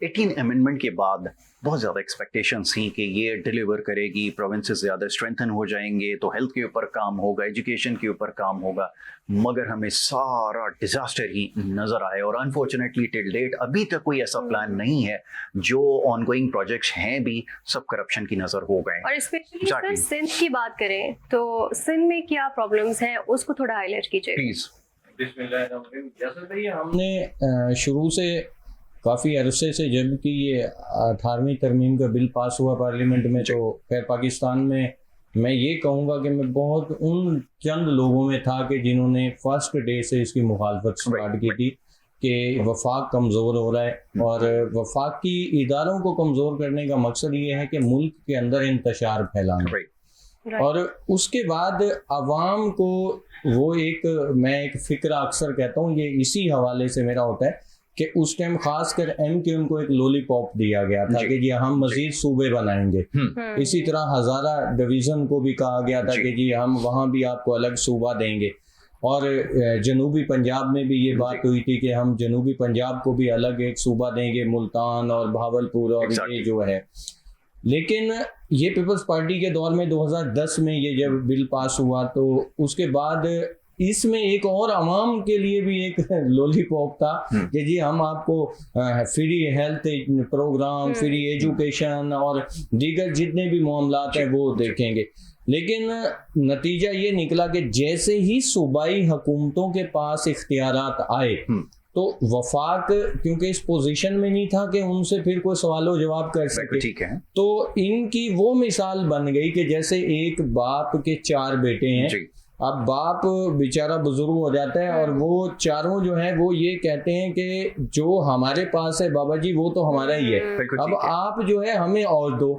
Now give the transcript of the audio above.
18 amendment के बाद बहुत ज़्यादा एक्सपेक्टेशंस थी कि ये डिलीवर करेगी, प्रोविंसेस ज़्यादा स्ट्रेंथन हो जाएंगे, तो हेल्थ के ऊपर काम होगा, एजुकेशन के ऊपर काम होगा, मगर हमें सारा डिजास्टर ही नज़र आया। और अनफॉर्चुनेटली टिल डेट अभी तक कोई ऐसा प्लान नहीं है। जो ऑनगोइंग प्रोजेक्ट्स हैं भी सब करप्शन की नज़र हो गए। और स्पेशली सर सिंध की बात करें तो सिंध में क्या प्रॉब्लम्स हैं उसको थोड़ा हाईलाइट कीजिए प्लीज। जैसे भाई हमने शुरू से काफ़ी अरसे से, जब कि ये 18वीं तरमीम का बिल पास हुआ पार्लियामेंट में, तो खैर पाकिस्तान में मैं ये कहूँगा कि मैं बहुत उन चंद लोगों में था कि जिन्होंने फर्स्ट डे से इसकी मुखालफत स्टार्ट की थी कि वफाक कमज़ोर हो रहा है। और वफाकी इदारों को कमज़ोर करने का मकसद ये है कि मुल्क के अंदर इंतशार फैलाना। और उसके बाद अवाम को वो मैं एक फ़िक्र अक्सर कहता हूँ, ये इसी हवाले से मेरा होता है कि उस टाइम खासकर MKM को एक लॉलीपॉप दिया गया था कि जी हम मजीद सूबे बनाएंगे। इसी तरह हज़ारा डिवीज़न को भी कहा गया था कि जी हम वहाँ भी आपको अलग सूबा देंगे। और जनूबी पंजाब में भी ये बात हुई थी कि हम जनूबी पंजाब को भी अलग एक सूबा देंगे, मुल्तान और भावलपुर और ये जो है। लेकिन ये पीपल्स पार्टी के दौर में 2010 में ये जब बिल पास हुआ, तो उसके बाद इसमें एक और अवाम के लिए भी एक लॉलीपॉप था कि जी हम आपको free health program, free education और दीगर जितने भी मामलात हैं वो देखेंगे। लेकिन नतीजा ये निकला कि जैसे ही सूबाई हुकूमतों के पास इख्तियारात आए तो वफाक क्योंकि इस पोजीशन में नहीं था कि उनसे फिर कोई सवालो जवाब कर सके, ठीक है, तो इनकी वो मिसाल बन गई कि जैसे एक बाप के 4 बेटे हैं। अब बाप बेचारा बुजुर्ग हो जाता है और वो चारों जो हैं वो ये कहते हैं कि जो हमारे पास है बाबा जी वो तो हमारा ही है, अब आप जो है हमें और दो।